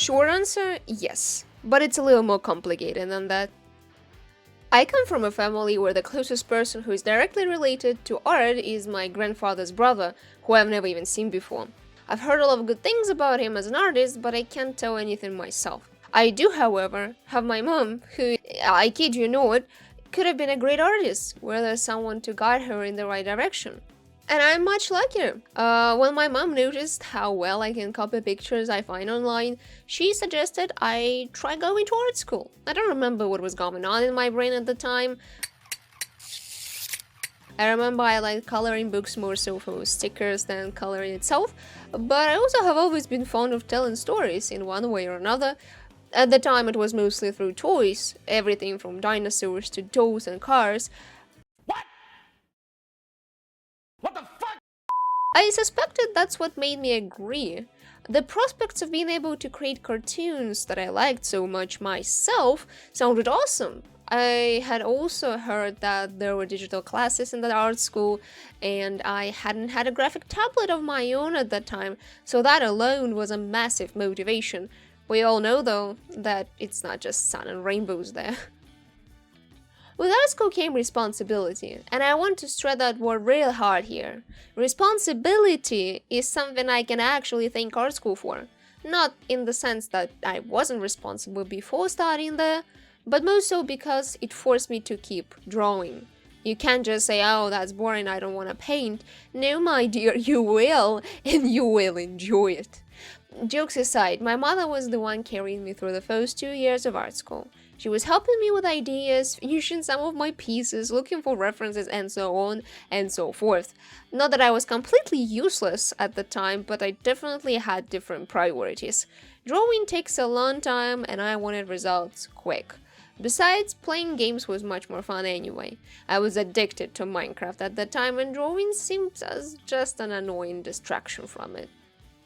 Short answer, yes, but it's a little more complicated than that. I come from a family where the closest person who is directly related to art is my grandfather's brother, who I've never even seen before. I've heard a lot of good things about him as an artist, but I can't tell anything myself. I do, however, have my mom, who, I kid you not, could have been a great artist, were there someone to guide her in the right direction. And I'm much luckier. When my mom noticed how well I can copy pictures I find online, she suggested I try going to art school. I don't remember what was going on in my brain at the time. I remember I liked coloring books more so for stickers than coloring itself, but I also have always been fond of telling stories in one way or another. At the time it was mostly through toys, everything from dinosaurs to dolls and cars. What the fuck? I suspected that's what made me agree. The prospects of being able to create cartoons that I liked so much myself sounded awesome. I had also heard that there were digital classes in the art school, and I hadn't had a graphic tablet of my own at that time, so that alone was a massive motivation. We all know, though, that it's not just sun and rainbows there. With art school came responsibility, and I want to stress that word real hard here. Responsibility is something I can actually thank art school for. Not in the sense that I wasn't responsible before starting there, but more so because it forced me to keep drawing. You can't just say, oh, that's boring, I don't want to paint. No, my dear, you will, and you will enjoy it. Jokes aside, my mother was the one carrying me through the first 2 years of art school. She was helping me with ideas, finishing some of my pieces, looking for references, and so on and so forth. Not that I was completely useless at the time, but I definitely had different priorities. Drawing takes a long time, and I wanted results quick. Besides, playing games was much more fun anyway. I was addicted to Minecraft at the time, and drawing seemed as just an annoying distraction from it.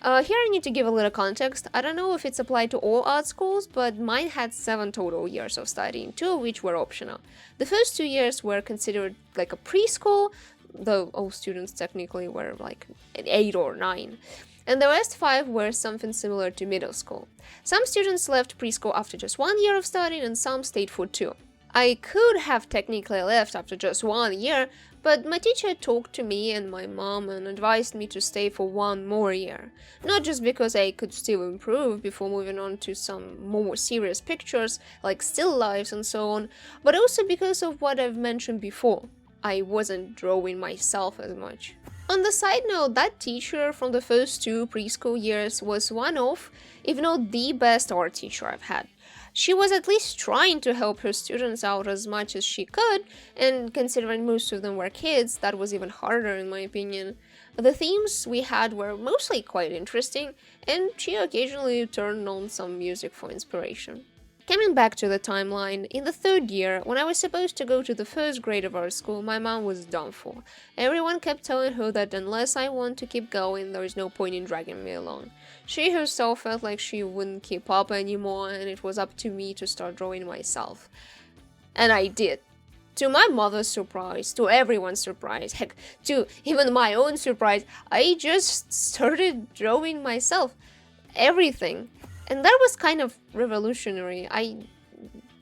Here I need to give a little context. I don't know if it's applied to all art schools, but mine had 7 total years of studying, 2 of which were optional. The first 2 years were considered like a preschool, though all students technically were like 8 or 9. And the rest 5 were something similar to middle school. Some students left preschool after just 1 year of studying, and some stayed for 2. I could have technically left after just 1 year, but my teacher talked to me and my mom and advised me to stay for 1 more year. Not just because I could still improve before moving on to some more serious pictures, like still lifes and so on, but also because of what I've mentioned before. I wasn't drawing myself as much. On the side note, that teacher from the first 2 preschool years was one of, if not the best art teacher I've had. She was at least trying to help her students out as much as she could, and considering most of them were kids, that was even harder in my opinion. The themes we had were mostly quite interesting, and she occasionally turned on some music for inspiration. Coming back to the timeline, in the 3rd year, when I was supposed to go to the 1st grade of art school, my mom was done for. Everyone kept telling her that unless I want to keep going, there is no point in dragging me along. She herself felt like she wouldn't keep up anymore, and it was up to me to start drawing myself. And I did. To my mother's surprise, to everyone's surprise, heck, to even my own surprise, I just started drawing myself. Everything. And that was kind of revolutionary. I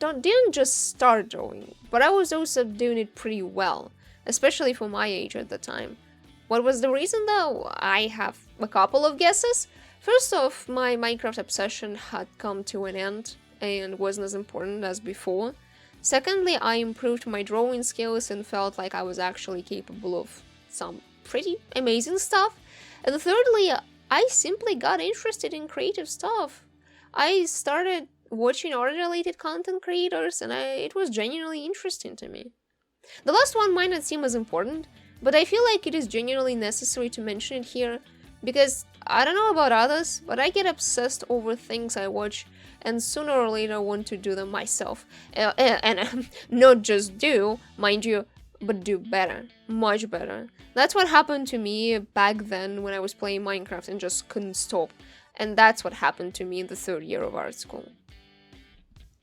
didn't just start drawing, but I was also doing it pretty well, especially for my age at the time. What was the reason though? I have a couple of guesses. First off, my Minecraft obsession had come to an end and wasn't as important as before. Secondly, I improved my drawing skills and felt like I was actually capable of some pretty amazing stuff. And thirdly, I simply got interested in creative stuff. I started watching art-related content creators, and it was genuinely interesting to me. The last one might not seem as important, but I feel like it is genuinely necessary to mention it here, because I don't know about others, but I get obsessed over things I watch, and sooner or later want to do them myself. And not just do, mind you, but do better. Much better. That's what happened to me back then when I was playing Minecraft and just couldn't stop. And that's what happened to me in the 3rd year of art school.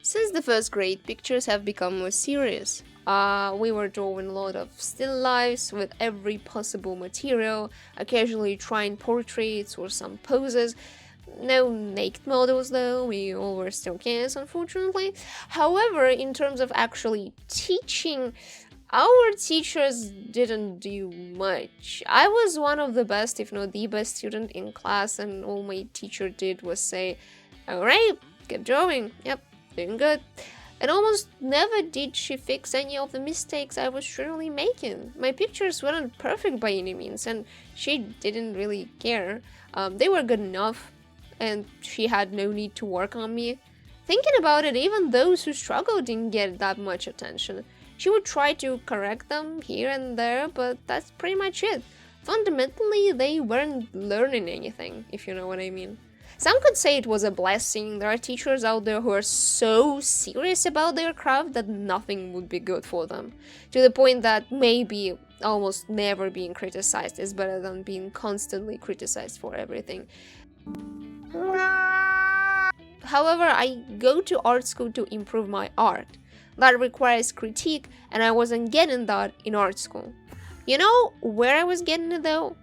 Since the 1st grade, pictures have become more serious. We were drawing a lot of still lifes with every possible material, occasionally trying portraits or some poses. No naked models though, we all were still kids, unfortunately. However, in terms of actually teaching, our teachers didn't do much. I was one of the best, if not the best student in class, and all my teacher did was say, "Alright, good drawing, yep, doing good." And almost never did she fix any of the mistakes I was surely making. My pictures weren't perfect by any means, and she didn't really care. They were good enough, and she had no need to work on me. Thinking about it, even those who struggled didn't get that much attention. She would try to correct them here and there, but that's pretty much it. Fundamentally, they weren't learning anything, if you know what I mean. Some could say it was a blessing. There are teachers out there who are so serious about their craft that nothing would be good for them. To the point that maybe almost never being criticized is better than being constantly criticized for everything. However, I go to art school to improve my art. That requires critique, and I wasn't getting that in art school. You know where I was getting it though?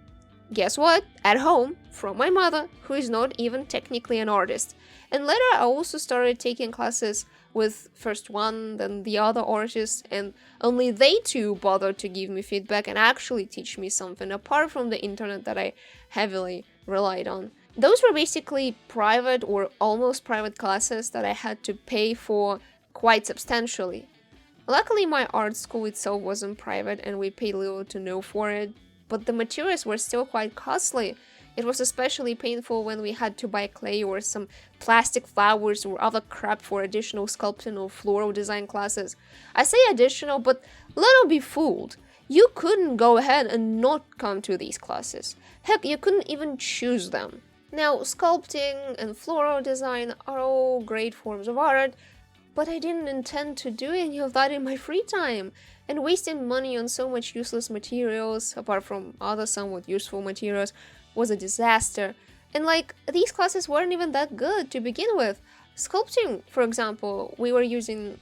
Guess what? At home, from my mother, who is not even technically an artist. And later I also started taking classes with first one, then the other artists, and only they two bothered to give me feedback and actually teach me something apart from the internet that I heavily relied on. Those were basically private or almost private classes that I had to pay for quite substantially. Luckily, my art school itself wasn't private and we paid little to no for it, but the materials were still quite costly. It was especially painful when we had to buy clay or some plastic flowers or other crap for additional sculpting or floral design classes. I say additional, but don't be fooled. You couldn't go ahead and not come to these classes. Heck, you couldn't even choose them. Now, sculpting and floral design are all great forms of art, but I didn't intend to do any of that in my free time, and wasting money on so much useless materials, apart from other somewhat useful materials, was a disaster. And these classes weren't even that good to begin with. Sculpting, for example, we were using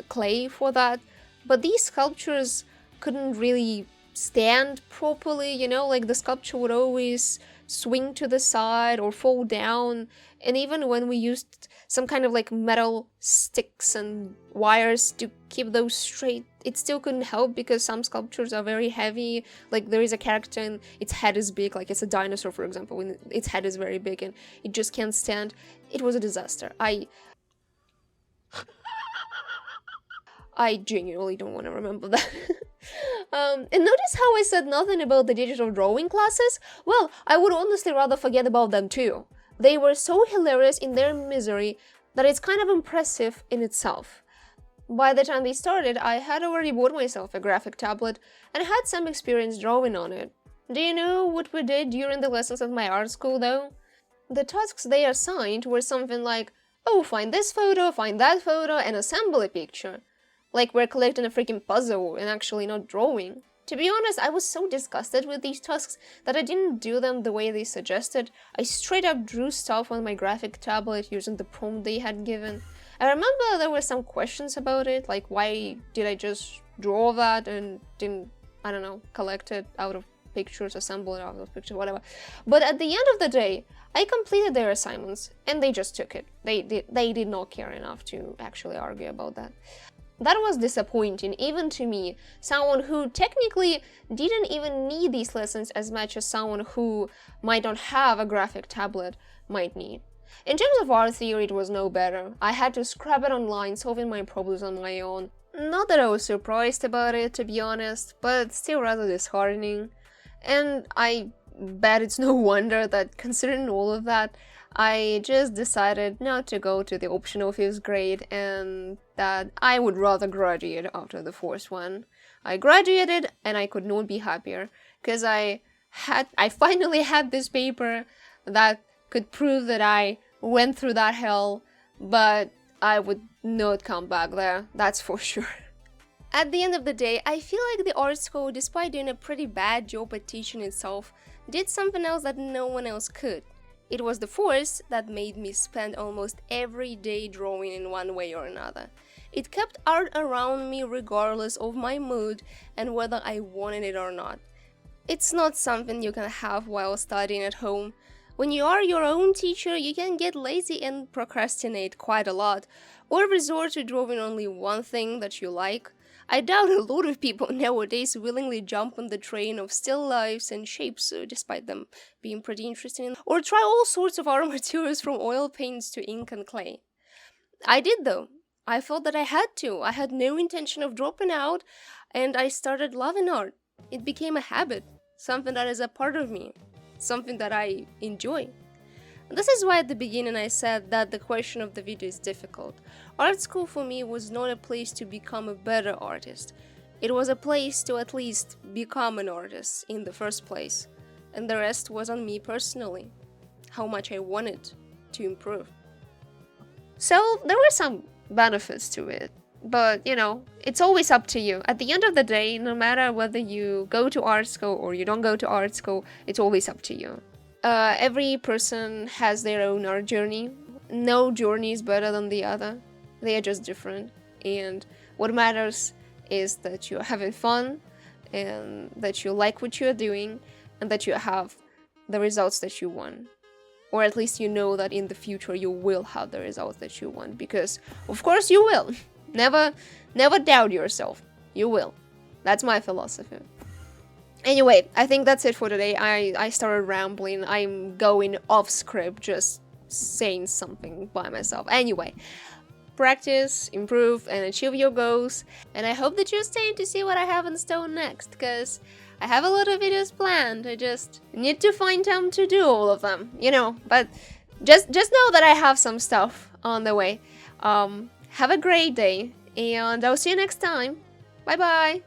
clay for that, but these sculptures couldn't really stand properly, the sculpture would always swing to the side or fall down, and even when we used some kind of metal sticks and wires to keep those straight, it still couldn't help because some sculptures are very heavy. There is a character and its head is big, it's a dinosaur, for example, when its head is very big and it just can't stand. It was a disaster. I genuinely don't want to remember that. And notice how I said nothing about the digital drawing classes? Well, I would honestly rather forget about them too. They were so hilarious in their misery that it's kind of impressive in itself. By the time they started, I had already bought myself a graphic tablet and had some experience drawing on it. Do you know what we did during the lessons at my art school though? The tasks they assigned were something like, oh, find this photo, find that photo, and assemble a picture. Like we're collecting a freaking puzzle and actually not drawing. To be honest, I was so disgusted with these tasks that I didn't do them the way they suggested. I straight up drew stuff on my graphic tablet using the prompt they had given. I remember there were some questions about it, like why did I just draw that and didn't, collect it out of pictures, assemble it out of pictures, whatever. But at the end of the day, I completed their assignments and they just took it. They did not care enough to actually argue about that. That was disappointing, even to me, someone who technically didn't even need these lessons as much as someone who might not have a graphic tablet might need. In terms of art theory, it was no better. I had to scrap it online, solving my problems on my own. Not that I was surprised about it, to be honest, but still rather disheartening. And I bet it's no wonder that, considering all of that, I just decided not to go to the optional 5th grade and that I would rather graduate after the 4th one. I graduated and I could not be happier because I finally had this paper that could prove that I went through that hell, but I would not come back there, that's for sure. At the end of the day, I feel like the art school, despite doing a pretty bad job at teaching itself, did something else that no one else could. It was the force that made me spend almost every day drawing in one way or another. It kept art around me regardless of my mood and whether I wanted it or not. It's not something you can have while studying at home. When you are your own teacher, you can get lazy and procrastinate quite a lot, or resort to drawing only one thing that you like. I doubt a lot of people nowadays willingly jump on the train of still lifes and shapes, despite them being pretty interesting, or try all sorts of art materials from oil paints to ink and clay. I did though. I felt that I had to. I had no intention of dropping out, and I started loving art. It became a habit, something that is a part of me, something that I enjoy. This is why at the beginning I said that the question of the video is difficult. Art school for me was not a place to become a better artist. It was a place to at least become an artist in the first place. And the rest was on me personally, how much I wanted to improve. So there were some benefits to it. But, it's always up to you. At the end of the day, no matter whether you go to art school or you don't go to art school, it's always up to you. Every person has their own art journey. No journey is better than the other. They are just different. And what matters is that you're having fun and that you like what you're doing and that you have the results that you want. Or at least you know that in the future you will have the results that you want. Because, of course, you will. Never doubt yourself. You will. That's my philosophy. Anyway, I think that's it for today. I started rambling. I'm going off script, just saying something by myself. Anyway, practice, improve, and achieve your goals. And I hope that you stay to see what I have in store next, because I have a lot of videos planned. I just need to find time to do all of them, But just know that I have some stuff on the way. Have a great day, and I'll see you next time. Bye bye!